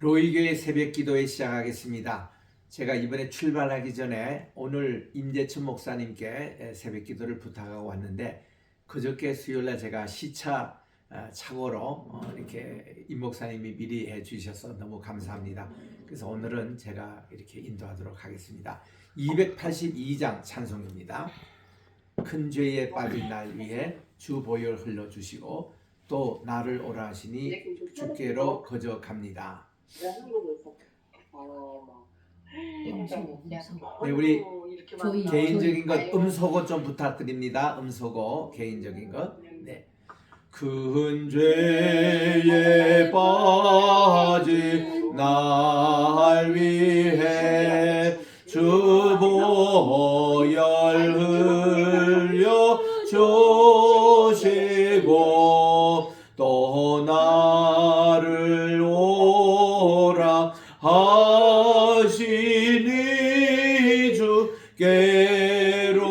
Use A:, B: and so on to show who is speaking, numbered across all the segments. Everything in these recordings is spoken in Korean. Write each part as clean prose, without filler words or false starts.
A: 로이교회 새벽기도회 시작하겠습니다. 제가 이번에 출발하기 전에 오늘 임재춘 목사님께 새벽기도를 부탁하고 왔는데 그저께 수요일날 제가 시차 착오로 이렇게 임 목사님이 미리 해주셔서 너무 감사합니다. 그래서 오늘은 제가 이렇게 인도하도록 하겠습니다. 282장 찬송입니다. 큰 죄에 빠진 날 위해 주 보혈 흘러주시고 또 나를 오라 하시니 주께로 거저갑니다. 네, 우리 개인적인 것 음소거 좀 부탁드립니다. 음소거 개인적인 것. 네. 큰 죄에 빠진 날 위해 주 보혈 흘려 주시고 또 나를 오라 하시니 주께로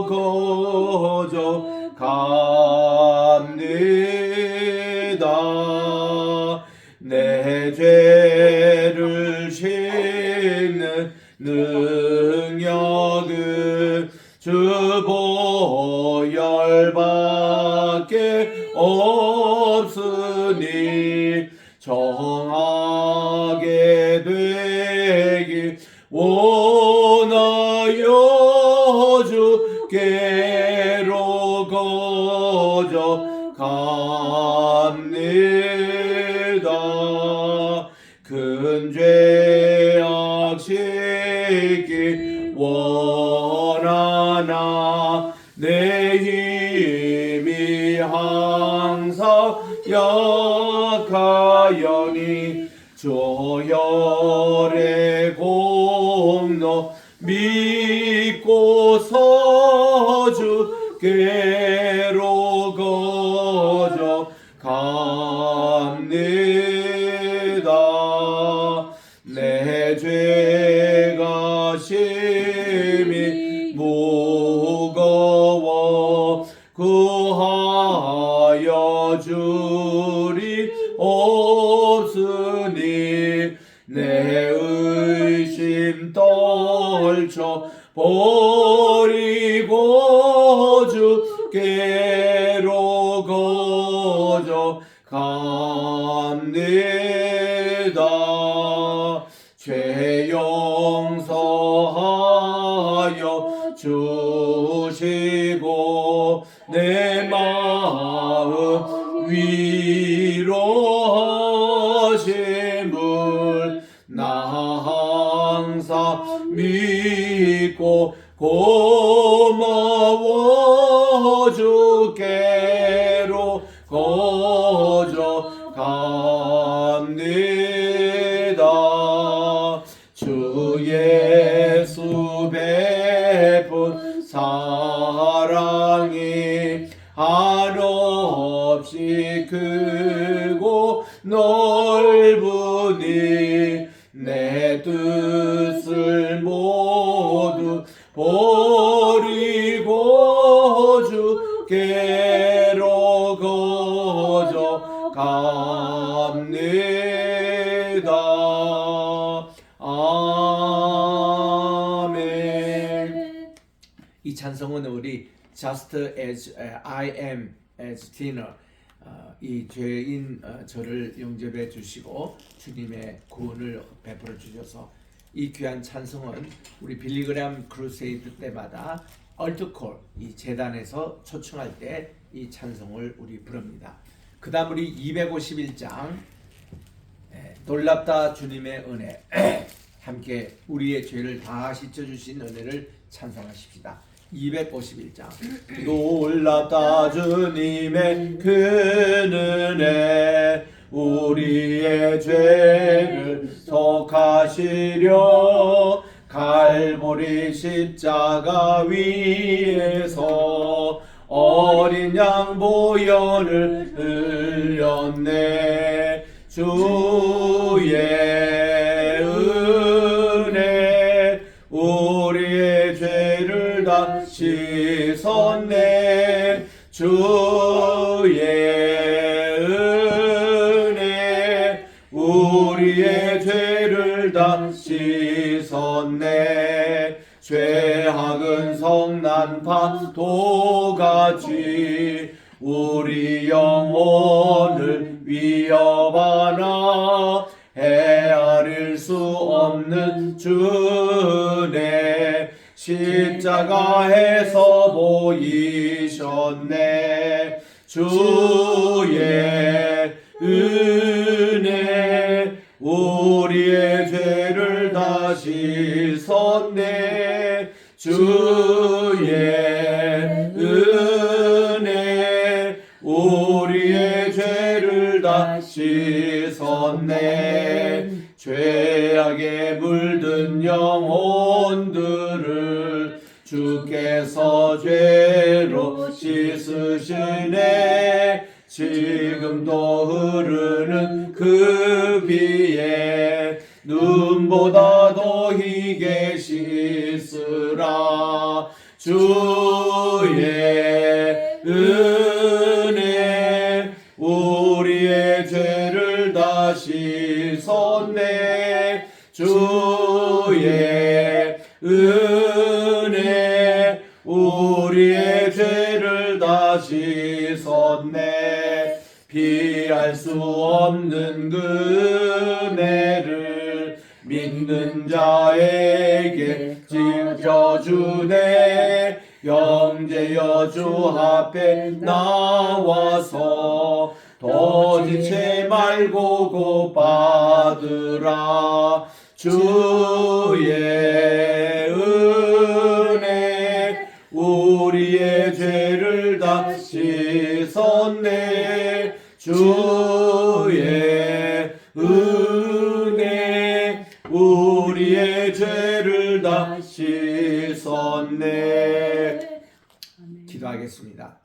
A: 거저갑니다. 내 죄를 씻는 능력은 주 보혈밖에 없으니 정하게 되길 원하여 주께로 거저갑니다. 큰 죄악 씻기 원하나 내 힘이 항상 약하여니 주 혈의 공로 믿고서 주께로 거저갑니다. 내 죄가 심히 무거워 구하여 주리 없으니 내 의심 떨쳐 버리고 주께로 거저갑니다. 죄 용서하여 주시고 내 마음 위로하심을 나 항상 믿고 고마워 주께로 거저갑니다. 주 예수 베푼 사랑이 한없이 크고 넓으니 내 뜻을 모두 버리고 주께로 거저갑니다. 아멘. 이 찬송은 우리 Just as I am as dinner, 이 죄인 저를 용접해 주시고 주님의 구원을 베풀어 주셔서 이 귀한 찬송은 우리 빌리그램 크루세이드 때마다 얼트콜 이 재단에서 초청할 때 이 찬송을 우리 부릅니다. 그 다음 우리 251장 놀랍다 주님의 은혜 함께 우리의 죄를 다 씻어주신 은혜를 찬송하십시다. 251장 놀랍다 주님의 큰 은혜 우리의 죄를 속하시려 갈보리 십자가 위에서 어린 양 보혈을 흘렸네. 주의 은혜 우리의 죄를 다 씻었네. 주의 은혜
B: 우리의 죄를 다 씻었네. 죄악은 성난 파도같이 우리 영혼을 위협하나 헤아릴 수 없는 주네. 십자가에서 보이셨네. 주의 은혜 우리의 죄를 다 씻었네. 주의 은혜 우리의 죄를 다 씻었네. 죄악에 물든 영혼들을 주께서 죄로 씻으시네. 지금도 흐르는 그 비에 눈보다 더 희게 씻으라. 주의 은혜 우리의 죄를 다 씻었네. 주의 은혜 우리의 죄를 다 씻었네. 피할 수 없는 그 은혜를 믿는 자에게 지켜주네. 형제여 주 앞에 나와서 더 지체 말고 곧 받으라. 주의 은혜 우리의 죄를 다 씻었네. 주의 은혜 우리의 죄를 다 씻었네.
A: 기도하겠습니다.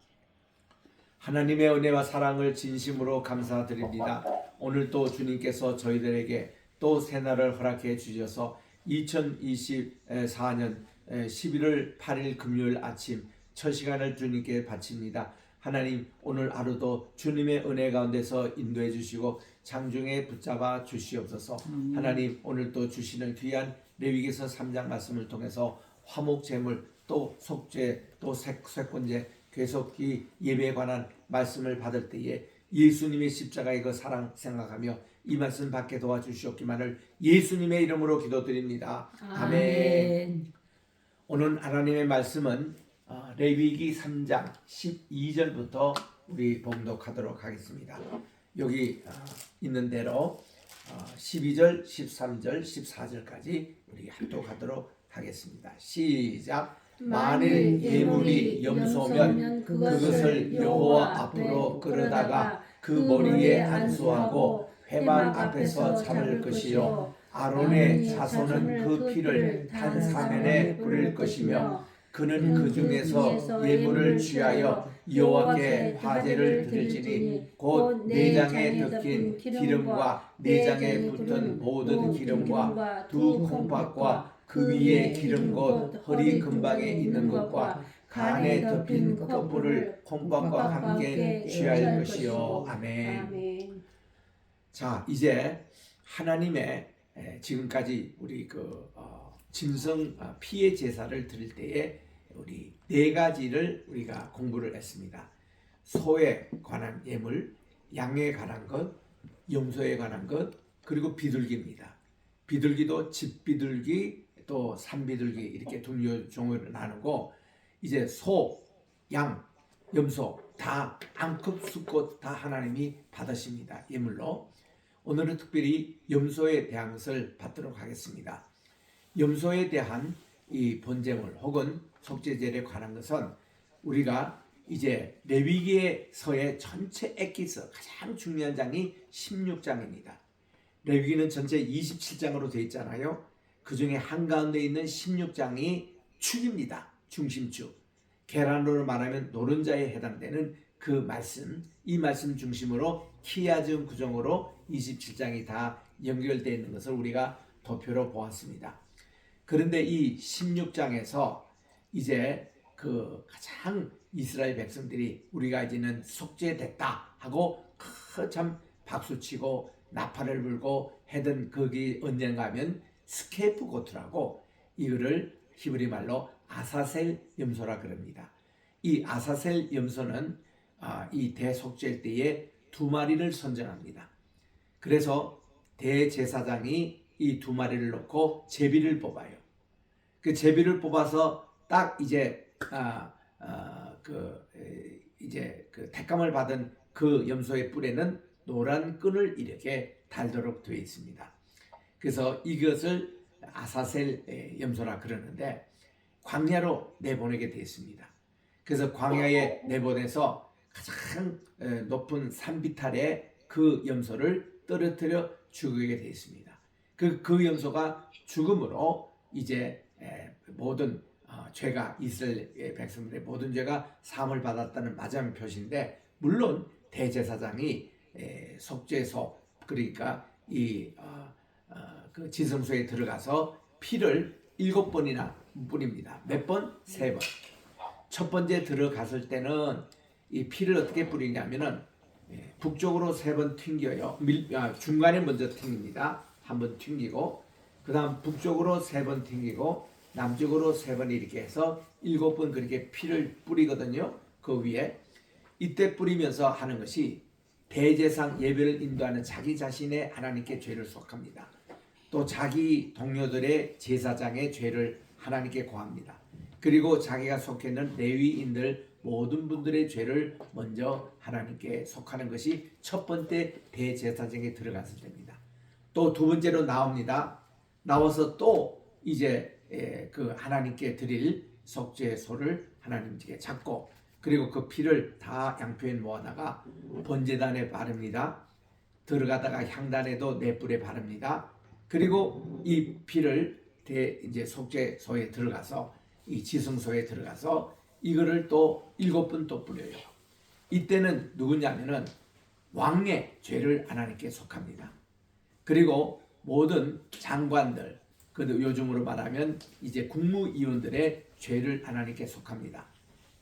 A: 하나님의 은혜와 사랑을 진심으로 감사드립니다. 오늘 또 주님께서 저희들에게 또 새날을 허락해 주셔서 2024년 11월 8일 금요일 아침 첫 시간을 주님께 바칩니다. 하나님 오늘 하루도 주님의 은혜 가운데서 인도해 주시고 장중에 붙잡아 주시옵소서. 하나님 오늘 또 주시는 귀한 레위기서 3장 말씀을 통해서 화목제물 또 속죄 또 세권제 계속 이 예배에 관한 말씀을 받을 때에 예수님의 십자가의 그 사랑 생각하며 이 말씀 받게 도와주시옵기만을 예수님의 이름으로 기도드립니다. 아멘. 오늘 하나님의 말씀은 레위기 3장 12절부터 우리 봉독하도록 하겠습니다. 여기 있는 대로 12절, 13절, 14절까지 우리 합독하도록 하겠습니다. 시작. 만일 예물이 염소면 그것을 여호와 앞으로 끌어다가 그 머리에 안수하고 회막 앞에서 잡을 것이요 아론의 자손은 그 피를 단 사면에 뿌릴 것이며 그는 그 중에서 예물을 취하여 여호와께 화제를 드릴지니 곧 내장에 덮인 기름과 내장에 붙은 모든 기름과 두 콩팥과 그 위에 기름 곧 허리 근방에 있는 것과 간에 덮인 끝부를 콩팥과 함께 취할 것이요. 아멘. 자, 이제 하나님의 지금까지 우리 짐승 피의 제사를 드릴 때에 우리 네 가지를 우리가 공부를 했습니다. 소에 관한 예물, 양에 관한 것, 염소에 관한 것, 그리고 비둘기입니다. 비둘기도 집비둘기 또 산비둘기 이렇게 두 종을 나누고 이제 소, 양, 염소 다 암컷, 수컷 다 하나님이 받으십니다. 예물로. 오늘은 특별히 염소에 대한 것을 받도록 하겠습니다. 염소에 대한 이 번제물 혹은 속죄제에 관한 것은 우리가 이제 레위기서의 전체 엑기스 가장 중요한 장이 16장입니다. 레위기는 전체 27장으로 되어 있잖아요. 그 중에 한가운데 있는 16장이 축입니다. 중심축. 계란으로 말하면 노른자에 해당되는 그 말씀, 이 말씀 중심으로 키야즘 구정으로 27장이 다 연결되어 있는 것을 우리가 도표로 보았습니다. 그런데 이 16장에서 이제 그 가장 이스라엘 백성들이 우리가 이제는 속죄됐다 하고 참 박수치고 나팔을 불고 하던 거기 언젠가 하면 스케이프고트라고 이거를 히브리 말로 아사셀 염소라 그럽니다. 이 아사셀 염소는 이 대속죄일 때에 2마리를 선정합니다. 그래서 대제사장이 이 2마리를 놓고 제비를 뽑아요. 그 제비를 뽑아서 딱 이제 그 택감을 받은 그 염소의 뿔에는 노란 끈을 이렇게 달도록 되어 있습니다. 그래서 이것을 아사셀 염소라 그러는데 광야로 내보내게 되었습니다. 그래서 광야에 내보내서 가장 높은 산비탈에 그 염소를 떨어뜨려 죽이게 되었습니다. 그 염소가 죽음으로 이제 모든 죄가 이스라엘 백성들의 모든 죄가 사함을 받았다는 마지막 표시인데, 물론 대제사장이 속죄소 그러니까 그 지성소에 들어가서 피를 7번이나 뿌립니다. 몇 번? 3번. 첫 번째 들어갔을 때는 이 피를 어떻게 뿌리냐면은 북쪽으로 3번 튕겨요. 중간에 먼저 튕깁니다. 한번 튕기고 그 다음 북쪽으로 3번 튕기고 남쪽으로 3번 이렇게 해서 7번 그렇게 피를 뿌리거든요. 그 위에 이때 뿌리면서 하는 것이 대제상 예배를 인도하는 자기 자신의 하나님께 죄를 속합니다. 또 자기 동료들의 제사장의 죄를 하나님께 고합니다. 그리고 자기가 속해 있는 레위인들 모든 분들의 죄를 먼저 하나님께 속하는 것이 첫 번째 대제사장에 들어갔을 때입니다. 또 2번째로 나옵니다. 나와서 또 이제 그 하나님께 드릴 속죄소를 하나님께 잡고 그리고 그 피를 다 양표에 모아다가 번제단에 바릅니다. 들어가다가 향단에도 네 뿔에 바릅니다. 그리고 이 피를 이제 속죄소에 들어가서 이 지성소에 들어가서 이거를 또 7번 또 뿌려요. 이때는 누구냐면은 왕의 죄를 하나님께 속합니다. 그리고 모든 장관들, 요즘으로 말하면 이제 국무위원들의 죄를 하나님께 속합니다.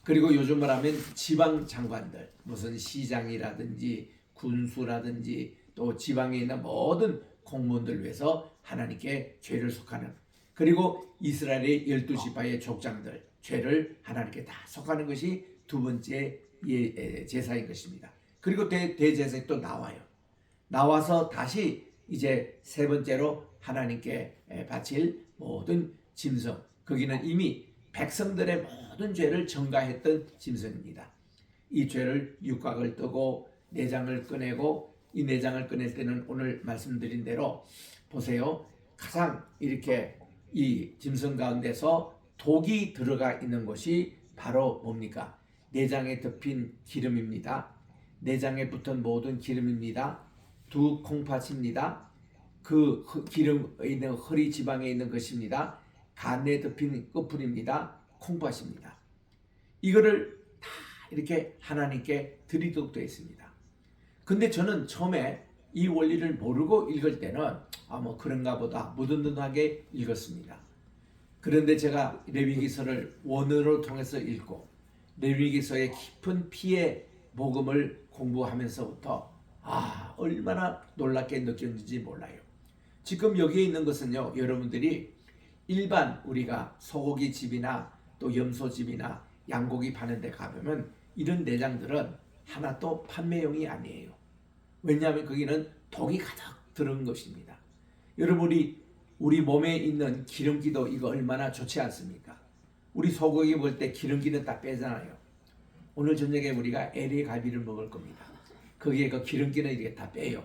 A: 그리고 요즘 말하면 지방 장관들, 무슨 시장이라든지 군수라든지 또 지방에 있는 모든 공무원들 위해서 하나님께 죄를 속하는, 그리고 이스라엘의 12지파의 족장들 죄를 하나님께 다 속하는 것이 2번째 제사인 것입니다. 그리고 대제사장이 또 나와요. 나와서 다시 이제 3번째로 하나님께 바칠 모든 짐승, 거기는 이미 백성들의 모든 죄를 전가했던 짐승입니다. 이 죄를 육각을 뜨고 내장을 꺼내고, 이 내장을 꺼낼 때는 오늘 말씀드린 대로 보세요. 가장 이렇게 이 짐승 가운데서 독이 들어가 있는 것이 바로 뭡니까? 내장에 덮인 기름입니다. 내장에 붙은 모든 기름입니다. 두 콩팥입니다. 그 기름에 있는 허리 지방에 있는 것입니다. 간에 덮인 끝풀입니다. 콩팥입니다. 이거를 다 이렇게 하나님께 드리도록 되어 있습니다. 근데 저는 처음에 이 원리를 모르고 읽을 때는 뭐 그런가 보다 무든든하게 읽었습니다. 그런데 제가 레위기서를 원어로 통해서 읽고 레위기서의 깊은 피의 복음을 공부하면서부터 얼마나 놀랍게 느꼈는지 몰라요. 지금 여기에 있는 것은요, 여러분들이 일반 우리가 소고기 집이나 또 염소 집이나 양고기 파는 데 가보면 이런 내장들은 하나도 판매용이 아니에요. 왜냐하면 거기는 독이 가득 들은 것입니다. 여러분이 우리 몸에 있는 기름기도 이거 얼마나 좋지 않습니까? 우리 소고기 먹을 때 기름기는 딱 빼잖아요. 오늘 저녁에 우리가 LA 갈비를 먹을 겁니다. 거기에 그 기름기는 이렇게 다 빼요.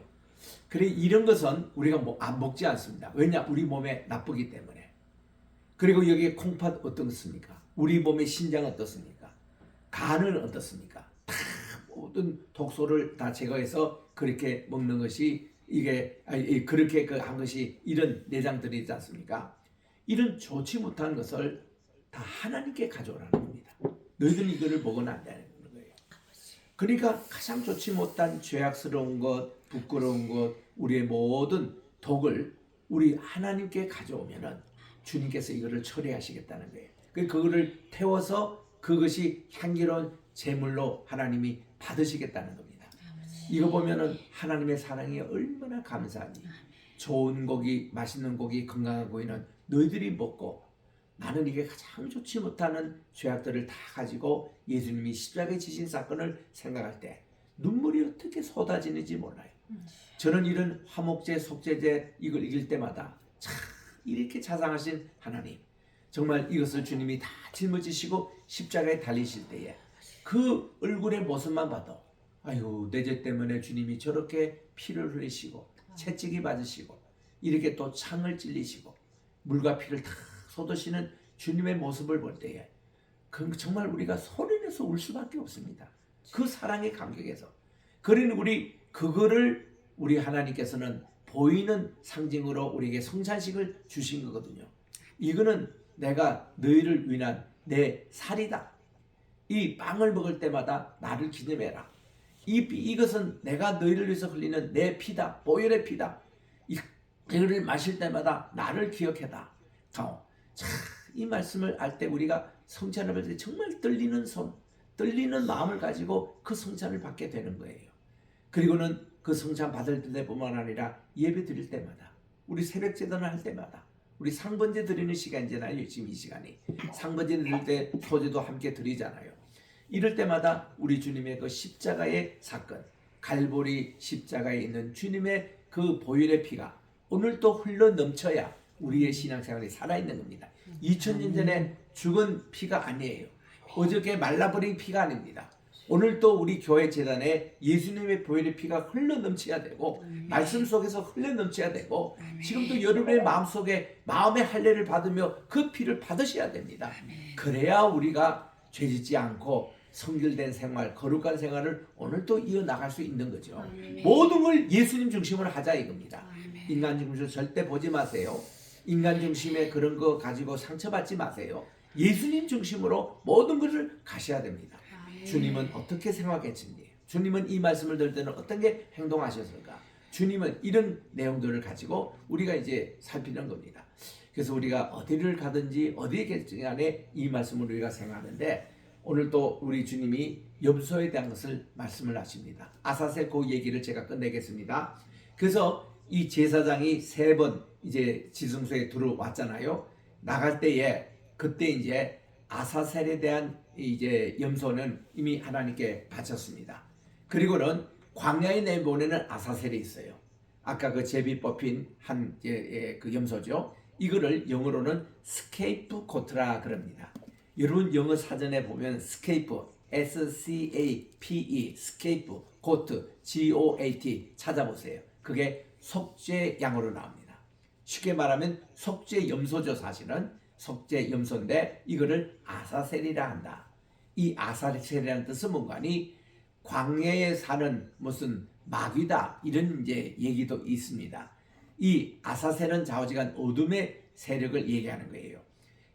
A: 그래, 이런 것은 우리가 안 먹지 않습니다. 왜냐? 우리 몸에 나쁘기 때문에. 그리고 여기에 콩팥 어떻습니까? 우리 몸의 신장은 어떻습니까? 간은 어떻습니까? 다 모든 독소를 다 제거해서 그렇게 먹는 것이 이게 그렇게 한 것이 이런 내장들이 있지 않습니까? 이런 좋지 못한 것을 다 하나님께 가져오라는 겁니다. 너희들은 이거를 먹으면 안 되는 거예요. 그러니까 가장 좋지 못한 죄악스러운 것, 부끄러운 것, 우리의 모든 독을 우리 하나님께 가져오면은 주님께서 이거를 처리하시겠다는 거예요. 그거를 태워서 그것이 향기로운 제물로 하나님이 받으시겠다는 겁니다. 이거 보면은 하나님의 사랑이 얼마나 감사하니. 좋은 고기, 맛있는 고기, 건강한 고기는 너희들이 먹고 나는 이게 가장 좋지 못하는 죄악들을 다 가지고 예수님이 십자가에 지신 사건을 생각할 때 눈물이 어떻게 쏟아지는지 몰라요. 저는 이런 화목제, 속죄제 이걸 읽을 때마다 참 이렇게 자상하신 하나님, 정말 이것을 주님이 다 짊어지시고 십자가에 달리실 때에 그 얼굴의 모습만 봐도 아유, 내 죄 때문에 주님이 저렇게 피를 흘리시고 채찍이 맞으시고 이렇게 또 창을 찔리시고 물과 피를 다 쏟으시는 주님의 모습을 볼 때에 정말 우리가 소리내서 울 수밖에 없습니다. 그 사랑의 감격에서. 그러니 그거를 우리 하나님께서는 보이는 상징으로 우리에게 성찬식을 주신 거거든요. 이거는 내가 너희를 위한 내 살이다. 이 빵을 먹을 때마다 나를 기념해라. 이것은 내가 너희를 위해서 흘리는 내 피다. 보혈의 피다. 이거를 마실 때마다 나를 기억해라. 이 말씀을 알 때 우리가 성찬을 받을 때 정말 떨리는 손, 떨리는 마음을 가지고 그 성찬을 받게 되는 거예요. 그리고는 그 성찬 받을 때뿐만 아니라 예배 드릴 때마다, 우리 새벽 제단을 할 때마다, 우리 상번제 드리는 시간이잖아요. 지금 이 시간이 상번제 드릴 때 소제도 함께 드리잖아요. 이럴 때마다 우리 주님의 그 십자가의 사건, 갈보리 십자가에 있는 주님의 그 보혈의 피가 오늘도 흘러 넘쳐야 우리의 신앙생활이 살아있는 겁니다. 2000년 전에 죽은 피가 아니에요. 어저께 말라버린 피가 아닙니다. 오늘도 우리 교회 재단에 예수님의 보혈의 피가 흘러 넘쳐야 되고 말씀 속에서 흘러 넘쳐야 되고 지금도 여러분의 마음속에 마음의 할례를 받으며 그 피를 받으셔야 됩니다. 그래야 우리가 죄짓지 않고 성결된 생활, 거룩한 생활을 오늘도 이어나갈 수 있는 거죠. 모든 걸 예수님 중심으로 하자 이겁니다. 인간 중심으로 절대 보지 마세요. 인간 중심의 그런 거 가지고 상처받지 마세요. 예수님 중심으로 모든 것을 가셔야 됩니다. 주님은 어떻게 생각했는지, 주님은 이 말씀을 들을 때는 어떻게 행동하셨을까, 주님은 이런 내용들을 가지고 우리가 이제 살피는 겁니다. 그래서 우리가 어디를 가든지 어디에 계든지 간에 이 말씀을 우리가 생각하는데, 오늘 또 우리 주님이 염소에 대한 것을 말씀을 하십니다. 아사셀 그 얘기를 제가 끝내겠습니다. 그래서 이 제사장이 3번 이제 지성소에 들어왔잖아요. 나갈 때에 그때 이제 아사셀에 대한 이제 염소는 이미 하나님께 바쳤습니다. 그리고는 광야에 내보내는 아사셀이 있어요. 아까 그 제비 뽑힌 그 염소죠. 이거를 영어로는 스케이프고트라 그럽니다. 여러분 영어 사전에 보면 스케이프, S-C-A-P-E, 스케이프, 고트, G-O-A-T 찾아보세요. 그게 속죄 양으로 나옵니다. 쉽게 말하면 속죄 염소죠. 사실은 속죄 염소인데 이거를 아사셀이라 한다. 이 아사셀이라는 뜻은 뭔가니 광야에 사는 무슨 마귀다 이런 이제 얘기도 있습니다. 이 아사셀은 좌우지간 어둠의 세력을 얘기하는 거예요.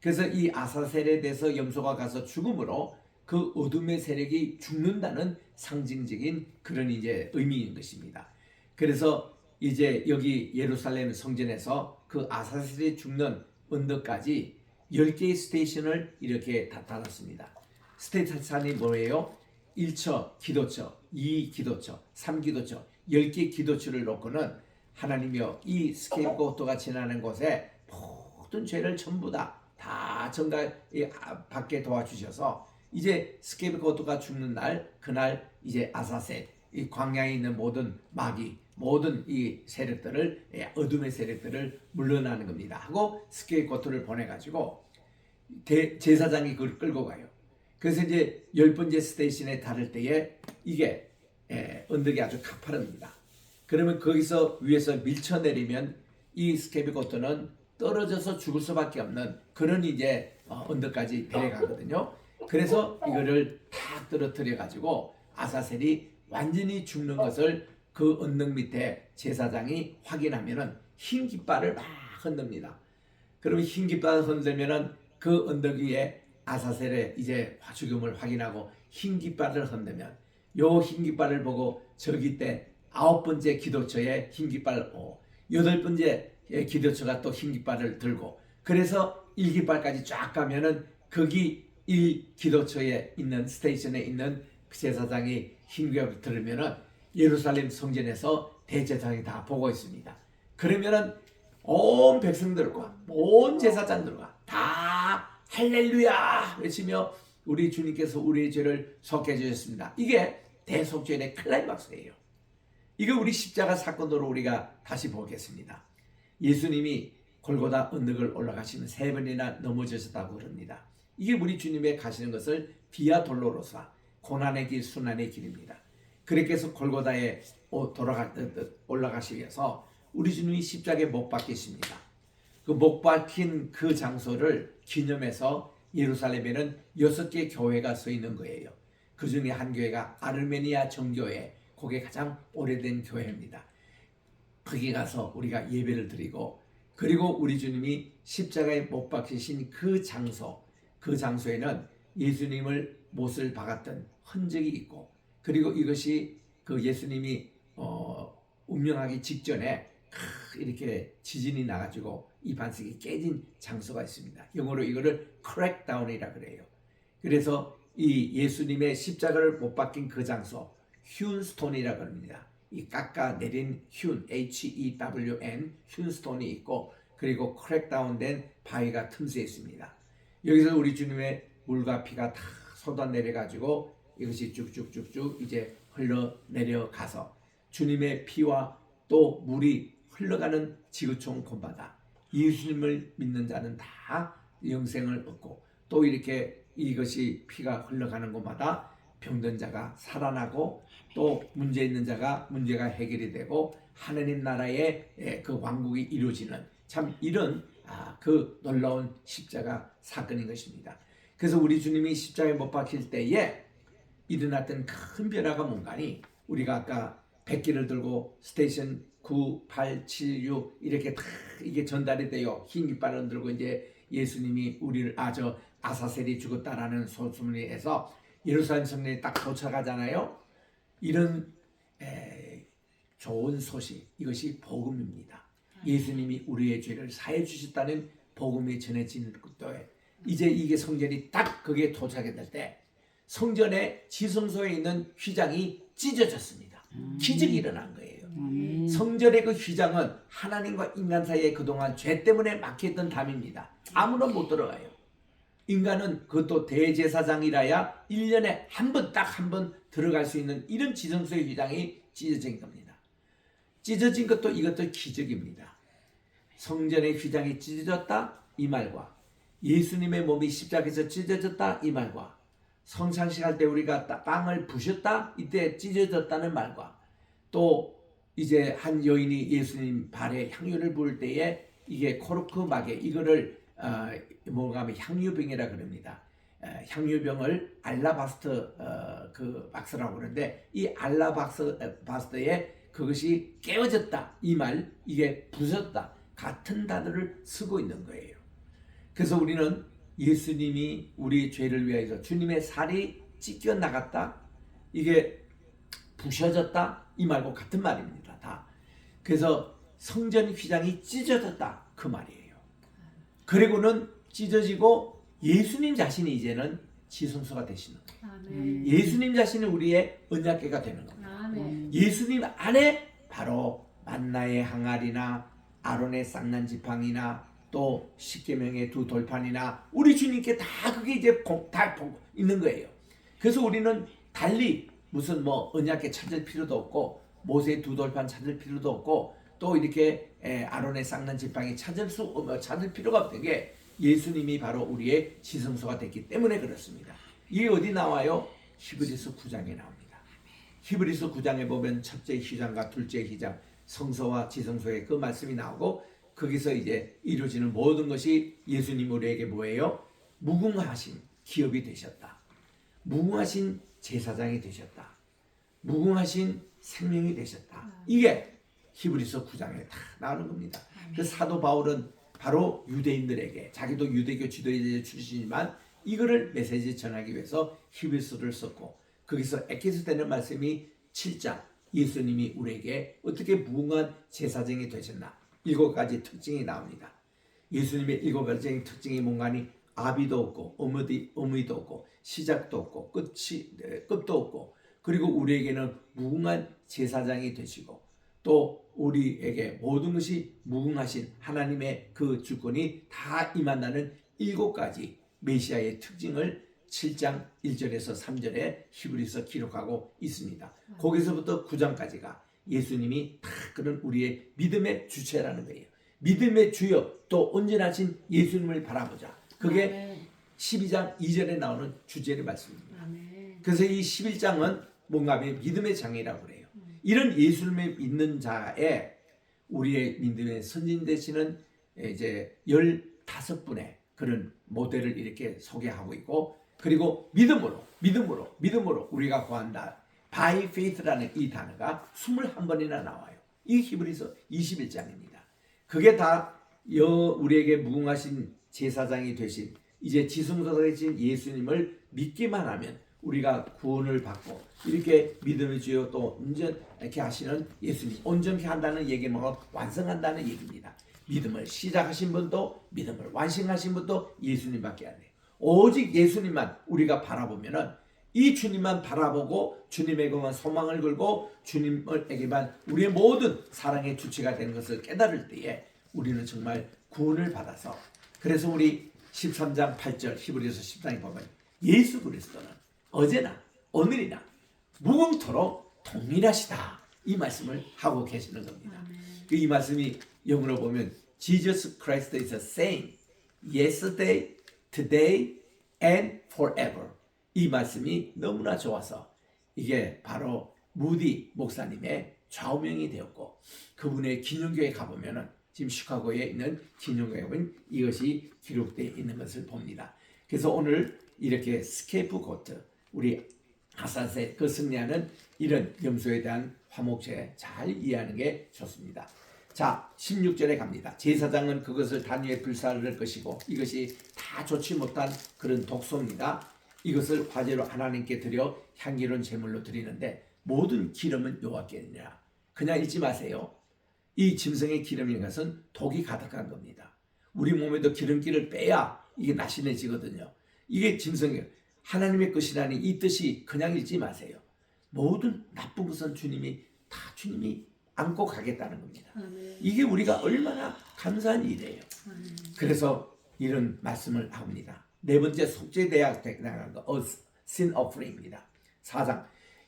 A: 그래서 이 아사셀에 대해서 염소가 가서 죽음으로 그 어둠의 세력이 죽는다는 상징적인 그런 이제 의미인 것입니다. 그래서 이제 여기 예루살렘 성전에서 그 아사셀이 죽는 언덕까지 10개의 스테이션을 이렇게 다 달았습니다. 스테이션이 뭐예요? 1처 기도처, 2 기도처, 3 기도처, 10개 기도처를 놓고는 하나님이여 이 스케이프고트가 지나는 곳에 모든 죄를 전부 다 받게 도와주셔서 이제 스케이프고트가 죽는 날, 그날 이제 아사셀, 이 광야에 있는 모든 마귀, 모든 이 세력들을, 어둠의 세력들을 물러나는 겁니다 하고 스케이프고트를 보내가지고 제사장이 그걸 끌고 가요. 그래서 이제 10번째 스테이션에 다를 때에 이게 언덕이 아주 가파릅니다. 그러면 거기서 위에서 밀쳐내리면 이 스케이프고트는 떨어져서 죽을 수밖에 없는 그런 이제 언덕까지 데려가거든요. 그래서 이거를 탁 떨어뜨려 가지고 아사셀이 완전히 죽는 것을 그 언덕 밑에 제사장이 확인하면은 흰 깃발을 막 흔듭니다. 그러면 흰 깃발을 흔들면은 그 언덕 위에 아사셀의 이제 죽음을 확인하고 흰 깃발을 흔들면 요 흰 깃발을 보고 저기 때 9번째 기도처에 흰 깃발, 8번째 기도처가 또 흰 깃발을 들고, 그래서 1깃발까지 쫙 가면은 거기 1기도처에 있는 스테이션에 있는 제사장이 흰 깃발을 들으면은 예루살렘 성전에서 대제사장이 다 보고 있습니다. 그러면은 온 백성들과 온 제사장들과 다 할렐루야 외치며 우리 주님께서 우리의 죄를 속해 주셨습니다. 이게 대속죄의 클라이막스예요. 이거 우리 십자가 사건으로 우리가 다시 보겠습니다. 예수님이 골고다 언덕을 올라가시면 3번이나 넘어지셨다고 그럽니다. 이게 우리 주님의 가시는 것을 비아 돌로로사, 고난의 길, 순환의 길입니다. 그렇게 해서 골고다에 올라가시기 위해서 우리 주님이 십자가에 못 박히십니다. 그 못 박힌 그 장소를 기념해서 예루살렘에는 6개 교회가 서 있는 거예요. 그 중에 한 교회가 아르메니아 정교회, 그게 가장 오래된 교회입니다. 거기 가서 우리가 예배를 드리고, 그리고 우리 주님이 십자가에 못 박히신 그 장소에는 예수님을 못을 박았던 흔적이 있고, 그리고 이것이 그 예수님이 운명하기 직전에 이렇게 지진이 나가지고 이 반석이 깨진 장소가 있습니다. 영어로 이거를 크랙다운이라 그래요. 그래서 이 예수님의 십자가를 못 박힌 그 장소, 휴스톤이라 그럽니다. 이 깎아 내린 HEWN, 휴스톤이 있고, 그리고 크랙다운된 바위가 틈새에 있습니다. 여기서 우리 주님의 물과 피가 다 쏟아 내려가지고 이것이 쭉쭉쭉쭉 이제 흘러 내려가서 주님의 피와 또 물이 흘러가는 지구촌 본바다, 예수님을 믿는 자는 다 영생을 얻고, 또 이렇게 이것이 피가 흘러가는 곳마다 병든 자가 살아나고, 또 문제 있는 자가 문제가 해결이 되고, 하나님 나라의 그 왕국이 이루어지는 참 이런 그 놀라운 십자가 사건인 것입니다. 그래서 우리 주님이 십자가에 못 박힐 때에 일어났던 큰 변화가 뭔가니, 우리가 아까 백기를 들고 스테이션 9, 8, 7, 6 이렇게 다 이게 전달이 돼요. 흰 깃발을 들고 이제 예수님이 우리를 아사셀이 죽었다라는 소문이 해서 예루살렘 성전에 딱 도착하잖아요. 이런 좋은 소식, 이것이 복음입니다. 예수님이 우리의 죄를 사해 주셨다는 복음이 전해지는 것도에 이제 이게 성전이 딱 거기에 도착이 될 때 성전의 지성소에 있는 휘장이 찢어졌습니다. 기적이 일어난 거예요. 성전의 그 휘장은 하나님과 인간 사이에 그동안 죄 때문에 막혀있던 담입니다. 아무나 못 들어가요. 인간은 그것도 대제사장이라야 1년에 딱 한 번 들어갈 수 있는 이런 지성소의 휘장이 찢어진 겁니다. 찢어진 것도 이것도 기적입니다. 성전의 휘장이 찢어졌다 이 말과 예수님의 몸이 십자가에서 찢어졌다 이 말과 성찬식 할 때 우리가 빵을 부셨다 이때 찢어졌다는 말과, 또 이제 한 여인이 예수님 발에 향유를 부을 때에 이게 코르크 마개, 이거를 뭔가 하면 향유병이라 그럽니다. 향유병을 알라바스터 그 박스라고 그러는데, 이 알라바스터에 그것이 깨어졌다 이 말, 이게 부쉈다 같은 단어를 쓰고 있는 거예요. 그래서 우리는 예수님이 우리 죄를 위하여서 주님의 살이 찢겨 나갔다, 이게 부셔졌다 이 말고 같은 말입니다. 다. 그래서 성전 휘장이 찢어졌다 그 말이에요. 그리고는 찢어지고 예수님 자신이 이제는 지성소가 되시는 거예요.
C: 아멘.
A: 예수님 자신이 우리의 언약궤가 되는 겁니다.
C: 아멘.
A: 예수님 안에 바로 만나의 항아리나 아론의 쌍난 지팡이나 또 십계명의 2 돌판이나 우리 주님께 다 그게 이제 다 있는 거예요. 그래서 우리는 달리 무슨 뭐 언약궤 찾을 필요도 없고, 모세의 2 돌판 찾을 필요도 없고, 또 이렇게 아론의 쌍난 지팡이 찾을 필요가 없는 게 예수님이 바로 우리의 지성소가 됐기 때문에 그렇습니다. 이게 어디 나와요? 히브리서 9장에 나옵니다. 히브리서 9장에 보면 첫째 휘장과 둘째 휘장, 성소와 지성소의 그 말씀이 나오고, 거기서 이제 이루어지는 모든 것이 예수님 우리에게 뭐예요? 무궁하신 기업이 되셨다. 무궁하신 제사장이 되셨다. 무궁하신 생명이 되셨다. 이게 히브리서 9장에 다 나오는 겁니다. 그 사도 바울은 바로 유대인들에게, 자기도 유대교 지도자 출신이지만 이거를 메시지 전하기 위해서 히브리서를 썼고, 거기서 에케소 되는 말씀이 7장, 예수님이 우리에게 어떻게 무궁한 제사장이 되셨나 7가지 특징이 나옵니다. 예수님의 7가지 특징이 뭔가니, 아비도 없고 어미도 없고 시작도 없고 끝도 없고 그리고 우리에게는 무궁한 제사장이 되시고 또 우리에게 모든 것이 무궁하신 하나님의 그 주권이 다 임한다는 7가지 메시아의 특징을 7장 1절에서 3절에 히브리서 기록하고 있습니다. 거기서부터 9장까지가 예수님이 다 그런 우리의 믿음의 주체라는 거예요. 믿음의 주여 또 온전하신 예수님을 바라보자. 그게 12장 2절에 나오는 주제의 말씀입니다. 그래서 이 11장은 뭔가 하면 믿음의 장이라고 그래요. 이런 예수님을 믿는 자에 우리의 믿음의 선진 되시는 이제 15분의 그런 모델을 이렇게 소개하고 있고, 그리고 믿음으로 우리가 구한다. by faith라는 이 단어가 21번이나 나와요. 이 히브리서 21장입니다. 그게 다 우리에게 무궁하신 제사장이 되신 이제 지성소가 되신 예수님을 믿기만 하면 우리가 구원을 받고 이렇게 믿음을 주여 또 온전케 하시는 예수님, 온전케 한다는 얘기는 완성한다는 얘기입니다. 믿음을 시작하신 분도 믿음을 완성하신 분도 예수님밖에 안 돼요. 오직 예수님만 우리가 바라보면은 이 주님만 바라보고 주님에게만 소망을 걸고 주님에게만 우리의 모든 사랑의 주체가 되는 것을 깨달을 때에 우리는 정말 구원을 받아서, 그래서 우리 13장 8절 히브리서 10장에 보면 예수 그리스도는 어제나 오늘이나 무궁토록 동일하시다 이 말씀을 하고 계시는 겁니다. 이 말씀이 영어로 보면 Jesus Christ is the same yesterday, today and forever. 이 말씀이 너무나 좋아서 이게 바로 무디 목사님의 좌우명이 되었고, 그분의 기념교회 가보면은 지금 시카고에 있는 기념교회에 보면 이것이 기록되어 있는 것을 봅니다. 그래서 오늘 이렇게 스케이프고트, 우리 하사세 그 승리하는 이런 염소에 대한 화목제 잘 이해하는 게 좋습니다. 자, 16절에 갑니다. 제사장은 그것을 단 위에 불사를 것이고 이것이 다 좋지 못한 그런 독소입니다. 이것을 화제로 하나님께 드려 향기로운 제물로 드리는데 모든 기름은 여호와께니라. 그냥 잊지 마세요. 이 짐승의 기름인 것은 독이 가득한 겁니다. 우리 몸에도 기름기를 빼야 이게 날씬해지거든요. 이게 짐승이에요. 하나님의 것이라니 이 뜻이 그냥 잊지 마세요. 모든 나쁜 것은 주님이 안고 가겠다는 겁니다. 이게 우리가 얼마나 감사한 일이에요. 그래서 이런 말씀을 합니다. 네 번째 속죄대야 나간 거 sin offering입니다. 4장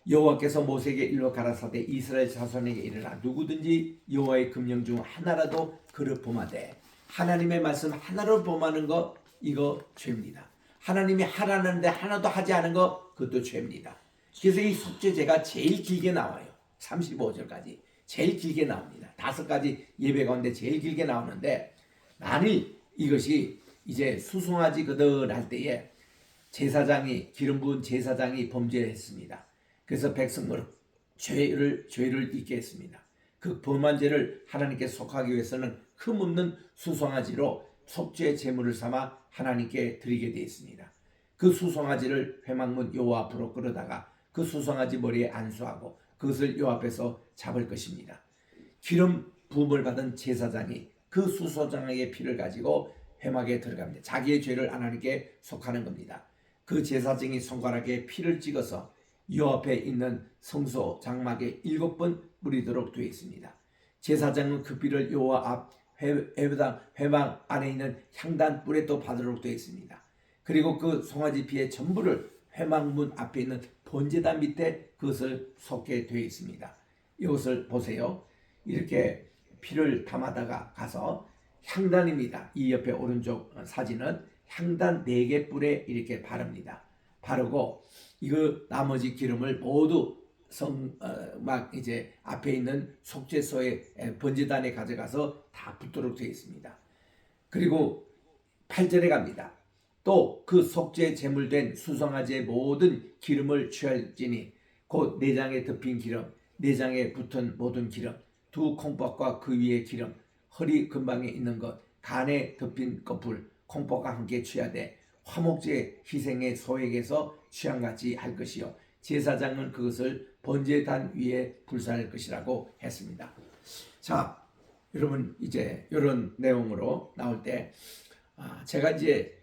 A: 여호와께서 모세에게 일러 가라사대 이스라엘 자손에게 이르라 누구든지 여호와의 금령 중 하나라도 그를 범하되, 하나님의 말씀 하나로 범하는 거 이거 죄입니다. 하나님이 하라는데 하나도 하지 않은 거 그것도 죄입니다. 그래서 이 속죄제가 제일 길게 나와요. 35절까지 제일 길게 나옵니다. 5가지 예배 가운데 제일 길게 나오는데, 만일 이것이 이제 수송아지거든 할 때에 제사장이 기름 부은 제사장이 범죄를 했습니다. 그래서 백성을 죄를 잊게 했습니다. 그 범한 죄를 하나님께 속하기 위해서는 흠없는 수송아지로 속죄 제물을 삼아 하나님께 드리게 되어 있습니다. 그 수송아지를 회막문 여호와 앞으로 끌어다가 그 수송아지 머리에 안수하고 그것을 여호와 앞에서 잡을 것입니다. 기름 부음을 받은 제사장이 그 수송아지의 피를 가지고 회막에 들어갑니다. 자기의 죄를 하나님께 속하는 겁니다. 그 제사장이 손가락에 피를 찍어서 여호와 앞에 있는 성소 장막에 7번 뿌리도록 되어 있습니다. 제사장은 그 피를 여호와 앞 회막 안에 있는 향단 뿔에 또 받도록 되어 있습니다. 그리고 그 송아지 피의 전부를 회막문 앞에 있는 번제단 밑에 그것을 쏟게 되어 있습니다. 이것을 보세요. 이렇게 피를 담아다가 가서 향단입니다. 이 옆에 오른쪽 사진은 향단 4개 뿔에 이렇게 바릅니다. 바르고 이거 나머지 기름을 모두 막 이제 앞에 있는 속죄소의 번제단에 가져가서 다 붓도록 되어 있습니다. 그리고 8절에 갑니다. 또 그 속죄 제물된 수송아지의 모든 기름을 취할지니 곧 내장에 덮인 기름, 내장에 붙은 모든 기름, 두 콩팥과 그 위의 기름, 허리 근방에 있는 것, 간에 덮인 거풀, 콩팥과 함께 취하되 화목제 희생의 소액에서 취함같이 할 것이요 제사장은 그것을 번제단 위에 불사할 것이라고 했습니다. 자, 여러분 이제 이런 내용으로 나올 때 제가 이제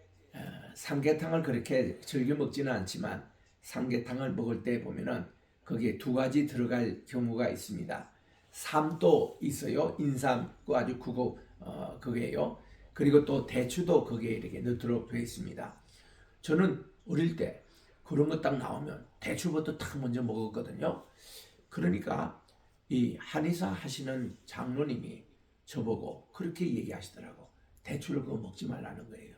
A: 삼계탕을 그렇게 즐겨 먹지는 않지만 삼계탕을 먹을 때 보면은 거기에 두 가지 들어갈 경우가 있습니다. 삶도 있어요. 인삼도 아주 그거 그게요. 그리고 또 대추도 거기에 이렇게 넣도록 되어 있습니다. 저는 어릴 때 그런 거 딱 나오면 대추부터 딱 먼저 먹었거든요. 그러니까 이 한의사 하시는 장로님이 저보고 그렇게 얘기하시더라고. 대추를 그거 먹지 말라는 거예요.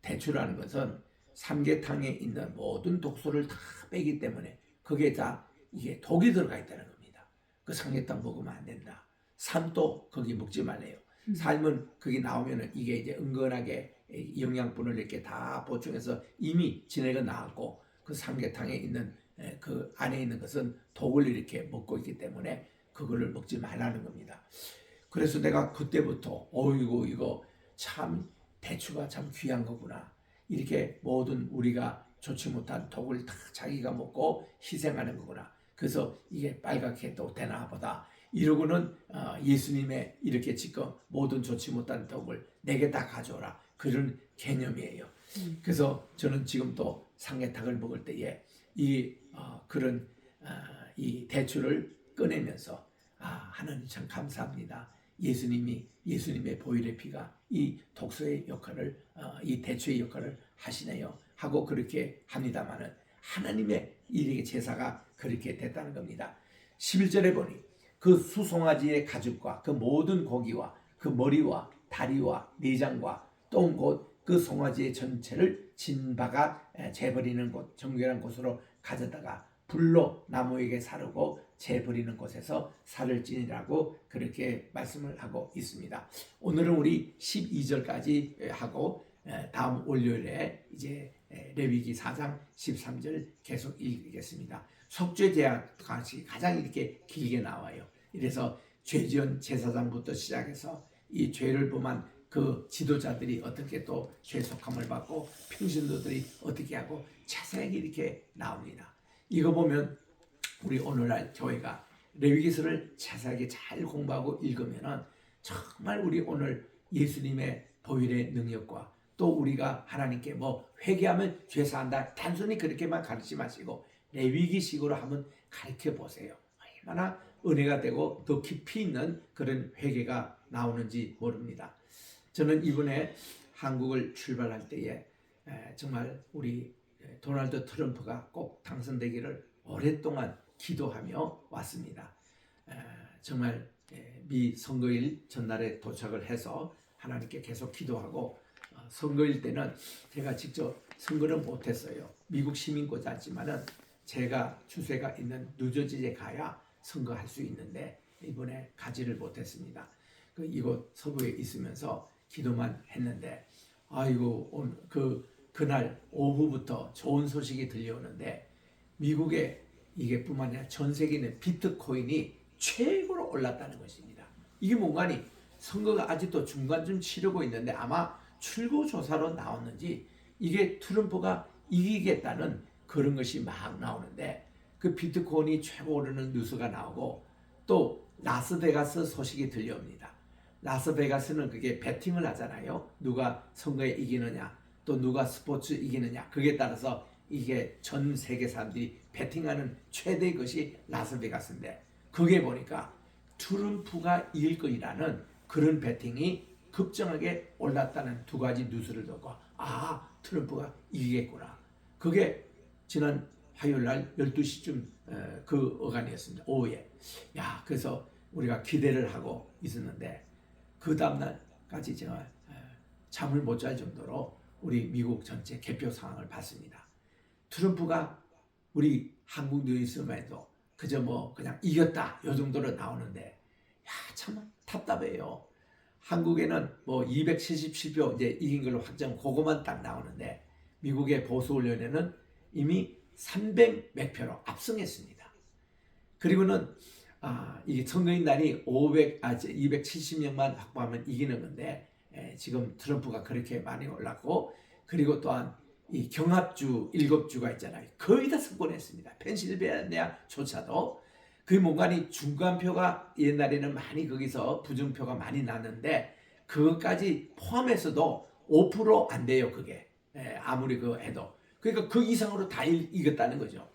A: 대추라는 것은 삼계탕에 있는 모든 독소를 다 빼기 때문에 거기에 다 이게 독이 들어가 있다는 겁니다. 그 삼계탕 먹으면 안 된다. 삶도 거기 먹지 말래요. 삶은 거기 나오면은 이게 이제 은근하게 영양분을 이렇게 다 보충해서 이미 진액가 나왔고 그 삼계탕에 있는 그 안에 있는 것은 독을 이렇게 먹고 있기 때문에 그거를 먹지 말라는 겁니다. 그래서 내가 그때부터 어이구 이거 참 대추가 참 귀한 거구나. 이렇게 모든 우리가 좋지 못한 독을 다 자기가 먹고 희생하는 거구나. 그래서 이게 빨갛게 또 되나 보다. 이러고는 예수님의 이렇게 지금 모든 좋지 못한 독을 내게 다 가져오라. 그런 개념이에요. 그래서 저는 지금 또 삼계탕을 먹을 때에 그런 이 대추를 꺼내면서 하나님 참 감사합니다. 예수님의 보혈의 피가 이 독소의 역할을 이 대추의 역할을 하시네요 하고 그렇게 합니다마는 하나님의 이렇게 제사가 그렇게 됐다는 겁니다. 11절에 보니 그 수송아지의 가죽과 그 모든 고기와 그 머리와 다리와 내장과 또 곧 그 송아지의 전체를 진바가 재버리는 곳 정결한 곳으로 가져다가 불로 나무에게 사르고 재버리는 곳에서 살을 찌니라고 그렇게 말씀을 하고 있습니다. 오늘은 우리 12절까지 하고 다음 월요일에 이제 레위기 4장 13절 계속 읽겠습니다. 속죄 제약같이 가장 이렇게 길게 나와요. 이래서 죄지은 제사장부터 시작해서 이 죄를 범한 그 지도자들이 어떻게 또 죄속함을 받고 평신도들이 어떻게 하고 자세하게 이렇게 나옵니다. 이거 보면 우리 오늘날 교회가 레위기서를 자세하게 잘 공부하고 읽으면은 정말 우리 오늘 예수님의 보혈의 능력과 또 우리가 하나님께 뭐 회개하면 죄 사한다 단순히 그렇게만 가르치지 마시고 레위기식으로 한번 가르쳐 보세요. 얼마나 은혜가 되고 더 깊이 있는 그런 회개가 나오는지 모릅니다. 저는 이번에 한국을 출발할 때에 정말 우리 도널드 트럼프가 꼭 당선되기를 오랫동안 기도하며 왔습니다. 정말 미 선거일 전날에 도착을 해서 하나님께 계속 기도하고 선거일 때는 제가 직접 선거는 못했어요. 미국 시민권자지만은 제가 주소가 있는 뉴저지에 가야 선거할 수 있는데 이번에 가지를 못했습니다. 이곳 서부에 있으면서 기도만 했는데 아이고 그날 오후부터 좋은 소식이 들려오는데 미국에 이게 뿐만 아니라 전 세계에 있는 비트코인이 최고로 올랐다는 것입니다. 이게 뭔가니 선거가 아직도 중간쯤 치르고 있는데 아마 출구조사로 나왔는지 이게 트럼프가 이기겠다는 그런 것이 막 나오는데 그 비트코인이 최고 오르는 뉴스가 나오고 또 라스베가스 소식이 들려옵니다. 라스베가스는 그게 배팅을 하잖아요. 누가 선거에 이기느냐 또 누가 스포츠 이기느냐 그에 따라서 이게 전 세계 사람들이 배팅하는 최대의 것이 라스베가스인데 그게 보니까 트럼프가 이길 거라는 그런 배팅이 급정하게 올랐다는 두 가지 뉴스를 듣고 트럼프가 이기겠구나. 그게 지난 화요일날 12시쯤 그 어간이었습니다. 오후에. 그래서 우리가 기대를 하고 있었는데 그 다음날까지 제가 잠을 못 잘 정도로 우리 미국 전체 개표 상황을 봤습니다. 트럼프가 우리 한국 뉴스에도 그저 뭐 그냥 이겼다 요 정도로 나오는데 참 답답해요. 한국에는 뭐 277표 이제 이긴 걸로 확정 그거만 딱 나오는데 미국의 보수언론에는 이미 300 몇 표로 압승했습니다. 그리고는 이게 선거인 날이 270명만 확보하면 이기는 건데 지금 트럼프가 그렇게 많이 올랐고 그리고 또한 이 경합주 7주가 있잖아요. 거의 다 석권했습니다. 펜실베니아조차도 그 뭔가니 중간표가 옛날에는 많이 거기서 부정표가 많이 났는데 그것까지 포함해서도 5% 안 돼요. 그게 아무리 그 해도 그러니까 그 이상으로 다 이겼다는 거죠.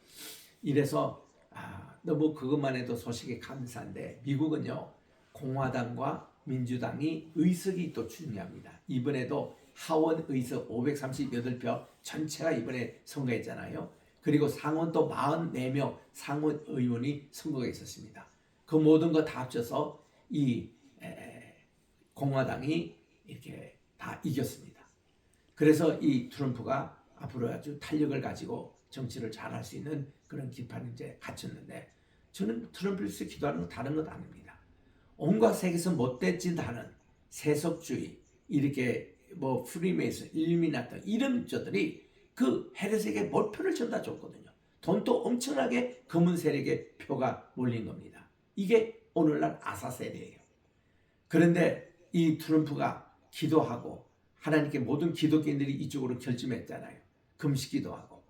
A: 이래서 너무 그것만 해도 소식이 감사한데 미국은요 공화당과 민주당이 의석이 또 중요합니다. 이번에도 하원 의석 538표 전체가 이번에 선거했잖아요. 그리고 상원 또 44명 상원 의원이 선거가 있었습니다. 그 모든 거 다 합쳐서 이 공화당이 이렇게 다 이겼습니다. 그래서 이 트럼프가 앞으로 아주 탄력을 가지고 정치를 잘할 수 있는 그런 기반이 이제 갖췄는데 저는 트럼프에서 기도하는 건 다른 것 아닙니다. 온갖 세계에서 못된 짓 하는 세속주의 이렇게 뭐 프리메이슨, 일루미나티 이런 저들이 그 헤레스에게 몰표를 전다 줬거든요. 돈도 엄청나게 검은 세력의 표가 몰린 겁니다. 이게 오늘날 아사셀이에요. 그런데 이 트럼프가 기도하고 하나님께 모든 기독교인들이 이쪽으로 결심했잖아요. 금식기도 하고.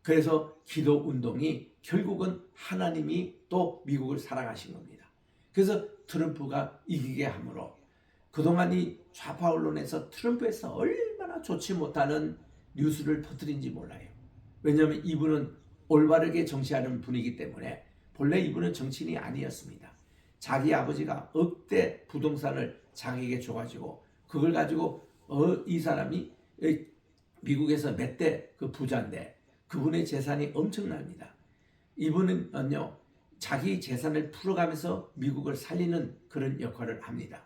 A: 그래서 기도 운동이 결국은 하나님이 또 미국을 사랑하신 겁니다. 그래서 트럼프가 이기게 함으로 그동안 이 좌파 언론에서 트럼프에서 얼마나 좋지 못하는 뉴스를 퍼뜨린지 몰라요. 왜냐하면 이분은 올바르게 정치하는 분이기 때문에 본래 이분은 정치인이 아니었습니다. 자기 아버지가 억대 부동산을 자기에게 줘가지고 그걸 가지고 이 사람이 미국에서 몇 대 그 부자인데 그분의 재산이 엄청납니다. 이분은요 자기 재산을 풀어가면서 미국을 살리는 그런 역할을 합니다.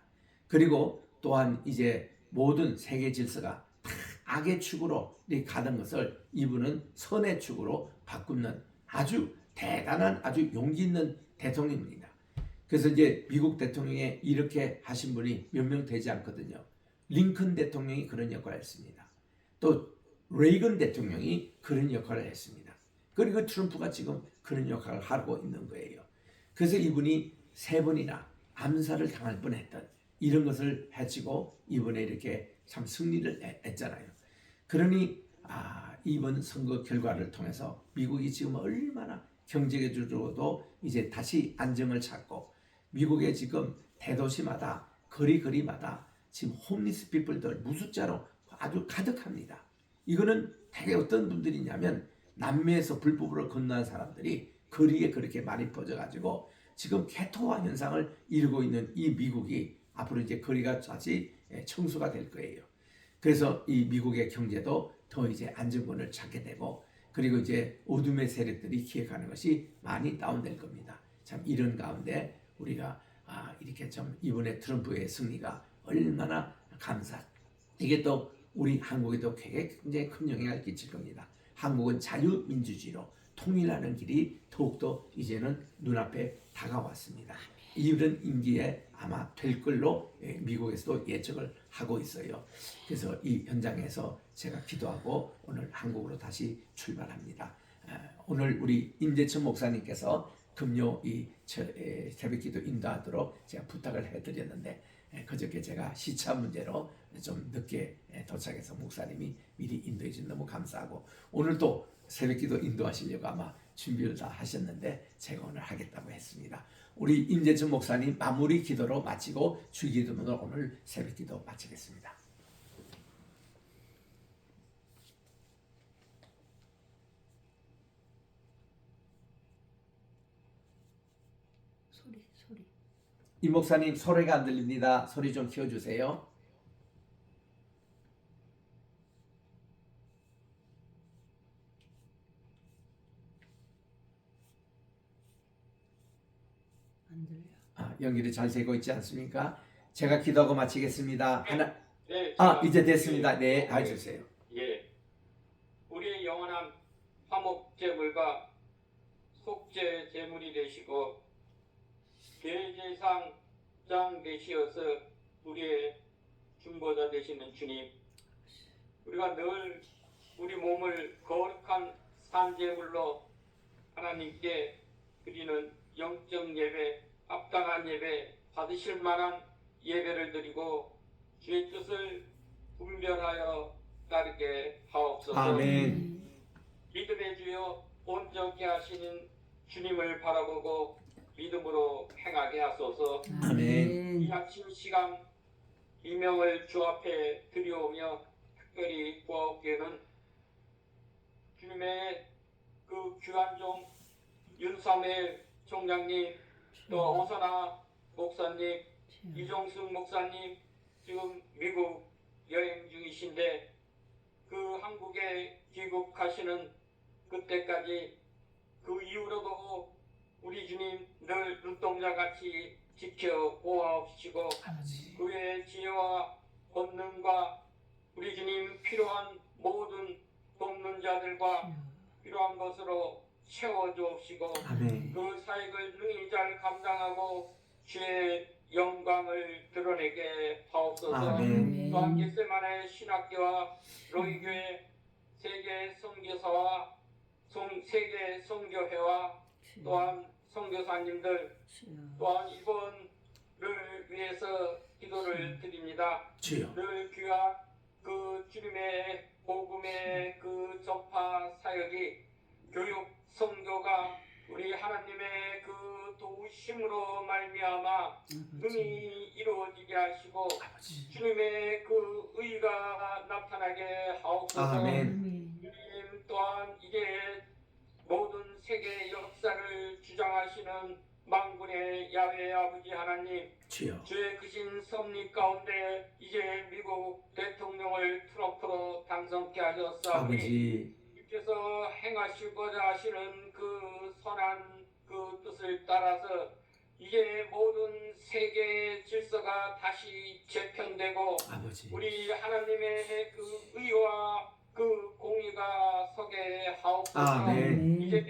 A: 그리고 또한 이제 모든 세계 질서가 다 악의 축으로 가던 것을 이분은 선의 축으로 바꾸는 아주 대단한 아주 용기 있는 대통령입니다. 그래서 이제 미국 대통령에 이렇게 하신 분이 몇 명 되지 않거든요. 링컨 대통령이 그런 역할을 했습니다. 또 레이건 대통령이 그런 역할을 했습니다. 그리고 트럼프가 지금 그런 역할을 하고 있는 거예요. 그래서 이분이 3번이나 암살을 당할 뻔했던 이런 것을 해치고 이번에 이렇게 참 승리를 했잖아요. 그러니 이번 선거 결과를 통해서 미국이 지금 얼마나 경제적으로도 이제 다시 안정을 찾고 미국의 지금 대도시마다 거리마다 지금 홈리스 피플들 무숫자로 아주 가득합니다. 이거는 되게 어떤 분들이냐면 남미에서 불법으로 건너한 사람들이 거리에 그렇게 많이 퍼져가지고 지금 개토화 현상을 이루고 있는 이 미국이 앞으로 이제 거리가 다시 청소가 될 거예요. 그래서 이 미국의 경제도 더 이제 안정권을 찾게 되고 그리고 이제 어둠의 세력들이 기획하는 것이 많이 다운될 겁니다. 참 이런 가운데 우리가 이렇게 좀 이번에 트럼프의 승리가 얼마나 이게 또 우리 한국에도 굉장히 큰 영향을 끼칠 겁니다. 한국은 자유민주주의로 통일하는 길이 더욱더 이제는 눈앞에 다가왔습니다. 이런 임기에 아마 될 걸로 미국에서도 예측을 하고 있어요. 그래서 이 현장에서 제가 기도하고 오늘 한국으로 다시 출발합니다. 오늘 우리 임재천 목사님께서 금요 이 새벽기도 인도하도록 제가 부탁을 해드렸는데 그저께 제가 시차 문제로 좀 늦게 도착해서 목사님이 미리 인도해 주셔서 너무 감사하고 오늘 또 새벽기도 인도하시려고 아마 준비를 다 하셨는데 제가 오늘 하겠다고 했습니다. 우리 임재천 목사님 마무리 기도로 마치고 주기도문을 오늘 새벽기도 마치겠습니다.
C: 소리.
A: 이 목사님 소리가 안 들립니다. 소리 좀 키워주세요.
C: 안 들려.
A: 연결이 잘 되고 있지 않습니까? 제가 기도하고 마치겠습니다.
D: 네,
A: 이제 됐습니다. 네, 해주세요.
D: 예, 우리의 영원한 화목 제물과 속죄 제물이 되시고 대제사장 되시어서 우리의 중보자 되시는 주님, 우리가 늘 우리 몸을 거룩한 산제물로 하나님께 드리는 영적 예배, 합당한 예배, 받으실 만한 예배를 드리고 주의 뜻을 분별하여 따르게 하옵소서.
A: 아멘.
D: 믿음의 주여 온전케 하시는 주님을 바라보고 믿음으로 행하게 하소서.
A: 아멘.
D: 이 아침 시간 이명을 주 앞에 드려오며 특별히 구하옵기에는 주님의 그 귀한 종 윤삼일 총장님, 또 오선아 목사님, 이종숙 목사님 지금 미국 여행 중이신데 그 한국에 귀국하시는 그때까지 그 이후로도 우리 주님 늘 눈동자같이 지켜 보아옵시고 그의 지혜와 권능과 우리 주님 필요한 모든 돕는 자들과 필요한 것으로 채워주옵시고
A: 아멘.
D: 그 사역을 능히 잘 감당하고 주의 영광을 드러내게 하옵소서.
A: 아멘.
D: 또한 겟세마네 신학교와 로이교회 세계 선교사와 세계 선교회와 또한 선교사님들 또한 이번을 위해서 기도를 드립니다.
A: 주여.
D: 늘 귀한 그 주님의 복음의 그 전파 사역이 교육 선교가 우리 하나님의 그 도우심으로 말미암아 능히 이루어지게 하시고 주님의 그 의가 나타나게 하옵소서.
A: 아멘.
D: 주님 또한 이제 모든 세계 역사를 주장하시는 만군의 야훼 아버지 하나님,
A: 주여.
D: 주의 크신 섭리 가운데 이제 미국 대통령을 트럼프로 당선케 하셨사오니
A: 아버지.
D: 주께서 행하시고자 하시는 그 선한 그 뜻을 따라서 이제 모든 세계 질서가 다시 재편되고
A: 아버지.
D: 우리 하나님의 그 의와 그 공의가 서게 하옵소서.
A: 아멘.
D: 이제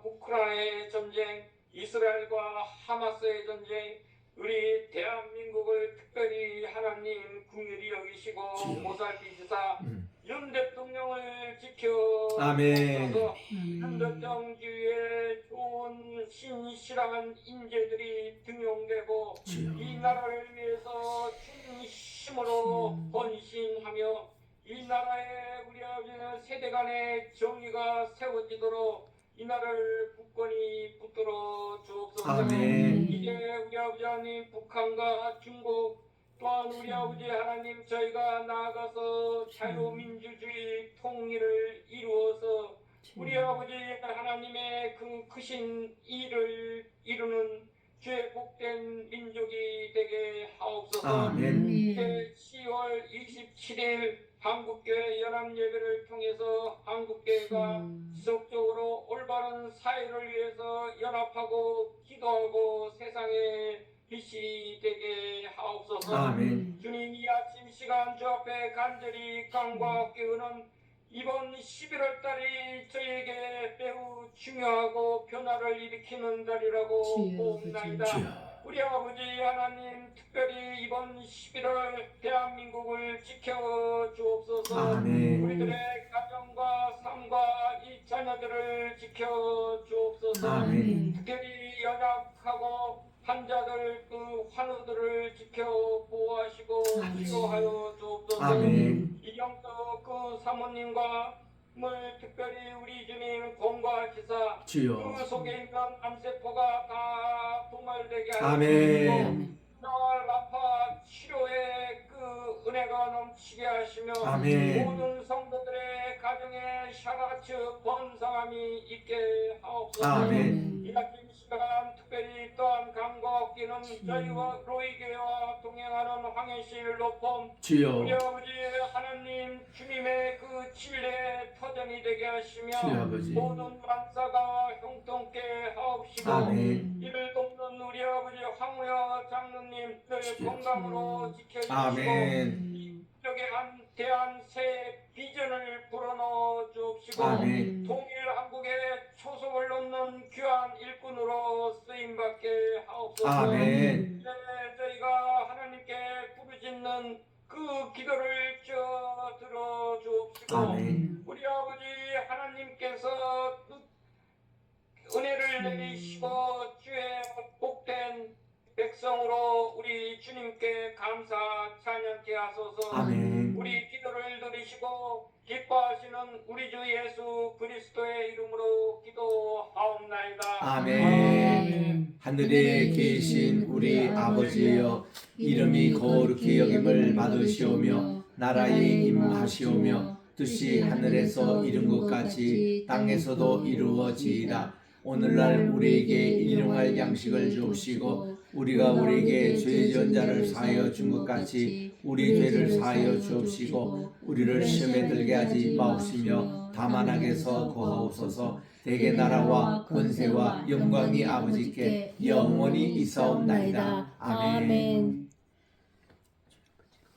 D: 우크라이나의 전쟁, 이스라엘과 하마스의 전쟁, 우리 대한민국을 특별히 하나님 긍휼히 여기시고
A: 주여.
D: 보살피시사 윤 대통령을 지켜
A: 아멘.
D: 주옵소서. 윤 대통령 주위에 좋은 신실한 인재들이 등용되고
A: 주여.
D: 이 나라를 위해서 진심으로 헌신하며 이 나라의 우리 아버지 세대 간의 정의가 세워지도록 이 나라를 굳건히 붙들어 주옵소서.
A: 아멘.
D: 이제 우리 아버지 하나님 북한과 중국 또한 우리 아버지 하나님 저희가 나아가서 자유민주주의 통일을 이루어서 우리 아버지 하나님의 그 크신 일을 이루는 주의 복된 민족이 되게 하옵소서.
A: 아멘.
D: 이제 10월 27일 한국교회 연합예배를 통해서 한국교회가 지속적으로 올바른 사회를 위해서 연합하고 기도하고 세상에 빛이 되게 하옵소서.
A: 아멘.
D: 주님 이 아침 시간 주 앞에 간절히 간과하옵기는 이번 11월 달이 저에게 매우 중요하고 변화를 일으키는 달이라고 봅나이다.
A: 주여.
D: 우리 아버지 하나님 특별히 이번 11월 대한민국을 지켜 주옵소서.
A: 아멘.
D: 우리들의 가정과 삶과 이 자녀들을 지켜 주옵소서.
A: 아멘.
D: 특별히 연약하고 환자들 그 환우들을 지켜 보호하시고 치료하여 주옵소서.
A: 아멘.
D: 이영덕 그 사모님과 특별히 우리 주님 공부하시사
A: 주여.
D: 그 속에 있는 암세포가 다 도말되게 하여
A: 아멘.
D: 날 아파 치료의 그 은혜가 넘치게 하시며
A: 아멘.
D: 모든 성도들의 가정에 샤가츠 번성함이 있게 하옵소서.
A: 아멘.
D: 이 아침 시간 특별히 또한 간과없기는 저희와 로이교회와 동행하는 황해실 로펌 우리
A: 주여.
D: 아버지 하나님 주님의 그 진리의 터전이 되게 하시며
A: 주여 아버지.
D: 모든 만사가 형통케 하옵시고
A: 아멘.
D: 이를 돕는 우리 아버지 황우여 장로님들
A: 주여.
D: 건강으로 지켜주시고
A: 아멘.
D: 여기 한 대한 새 비전을 불어넣어 주옵시고
A: 아멘.
D: 통일 한국에 초석을 놓는 귀한 일꾼으로 쓰임받게 하옵소서.
A: 아멘.
D: 이제 저희가 하나님께 부르짖는 그 기도를 들어 주옵시고
A: 아멘.
D: 우리 아버지 하나님께서 은혜를 내리시고 주의 복된 백성으로 우리 주님께 감사 찬양케 하소서.
A: 아멘.
D: 우리 기도를 들으시고 기뻐하시는 우리 주 예수 그리스도의 이름으로 기도하옵나이다.
A: 아멘. 하늘에 계신 우리 아버지여, 이름이 거룩히 여김을 받으시오며 나라의 임하시오며 뜻이 하늘에서 이룬 것 같이 땅에서도 이루어지이다. 오늘날 우리에게 일용할 양식을 주옵시고 우리가 우리에게 죄 지은 자를 사하여 준 것 같이 우리 죄를 사하여 주옵시고 우리를 시험에 들게 하지 마옵시며 다만 악에서 구하옵소서. 대개 나라와 권세와 영광이 아버지께 영원히 있사옵나이다. 아멘.